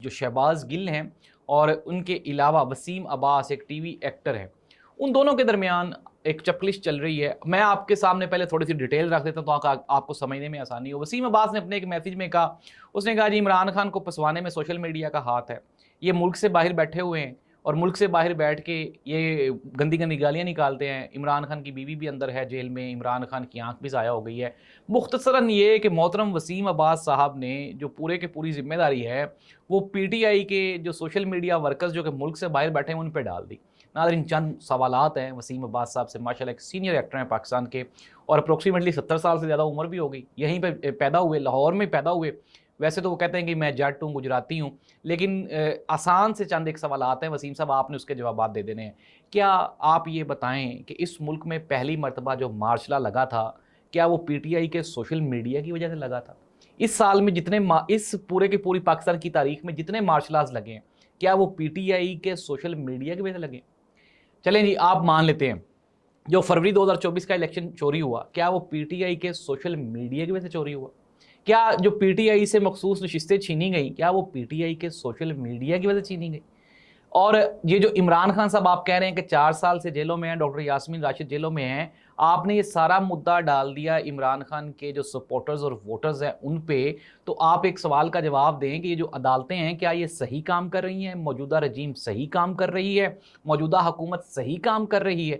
जो शहबाज गिल हैं और उनके अलावा वसीम अब्बास एक टीवी एक्टर है, उन दोनों के दरमियान एक चपलिश चल रही है। मैं आपके सामने पहले थोड़ी सी डिटेल रख देता हूँ तो आपको समझने में आसानी हो। वसीम अब्बास ने अपने एक मैसेज में कहा, उसने कहा जी इमरान खान को फंसवाने में सोशल मीडिया का हाथ है। ये मुल्क से बाहर बैठे हुए हैं और मुल्क से बाहर बैठ के ये गंदी गंदी गालियाँ निकालते हैं। इमरान खान की बीवी भी अंदर है जेल में, इमरान खान की आंख भी ज़ाया हो गई है। मुख्तसरन ये कि मोहतरम वसीम अब्बास साहब ने जो पूरे की पूरी जिम्मेदारी है वो पीटीआई के जो सोशल मीडिया वर्कर्स जो कि मुल्क से बाहर बैठे हैं उन पर डाल दी। नाज़रीन, चंद सवालात हैं वसीम अब्बास साहब से। माशाल्लाह एक सीनियर एक्टर हैं पाकिस्तान के और अप्रोक्सीमेटली 70 साल से ज़्यादा उम्र भी हो गई। यहीं पे पैदा हुए, लाहौर में पैदा हुए। वैसे तो वो कहते हैं कि मैं जट हूँ, गुजराती हूँ, लेकिन आसान से चंद एक सवालात हैं वसीम साहब, आपने उसके जवाब दे देने हैं। क्या आप ये बताएँ कि इस मुल्क में पहली मर्तबा जो मार्शल लॉ लगा था, क्या वो पीटीआई के सोशल मीडिया की वजह से लगा था? इस साल में इस पूरे की पूरी पाकिस्तान की तारीख में जितने मार्शल लॉज लगे हैं, क्या वो पीटीआई के सोशल मीडिया की वजह से लगे? चलें जी, आप मान लेते हैं जो फरवरी 2024 का इलेक्शन चोरी हुआ, क्या वो पीटीआई के सोशल मीडिया की वजह से चोरी हुआ? क्या जो पीटीआई से मखसूस नशिस्तें छीनी गई, क्या वो पीटीआई के सोशल मीडिया की वजह से छीनी गई? और ये जो इमरान खान साहब आप कह रहे हैं कि 4 साल से जेलों में हैं, डॉक्टर यास्मीन राशिद जेलों में हैं, आपने ये सारा मुद्दा डाल दिया इमरान खान के जो सपोर्टर्स और वोटर्स हैं उन पे। तो आप एक सवाल का जवाब दें कि ये जो अदालतें हैं, क्या ये सही काम कर रही हैं? मौजूदा रजीम सही काम कर रही है? मौजूदा हुकूमत सही काम कर रही है?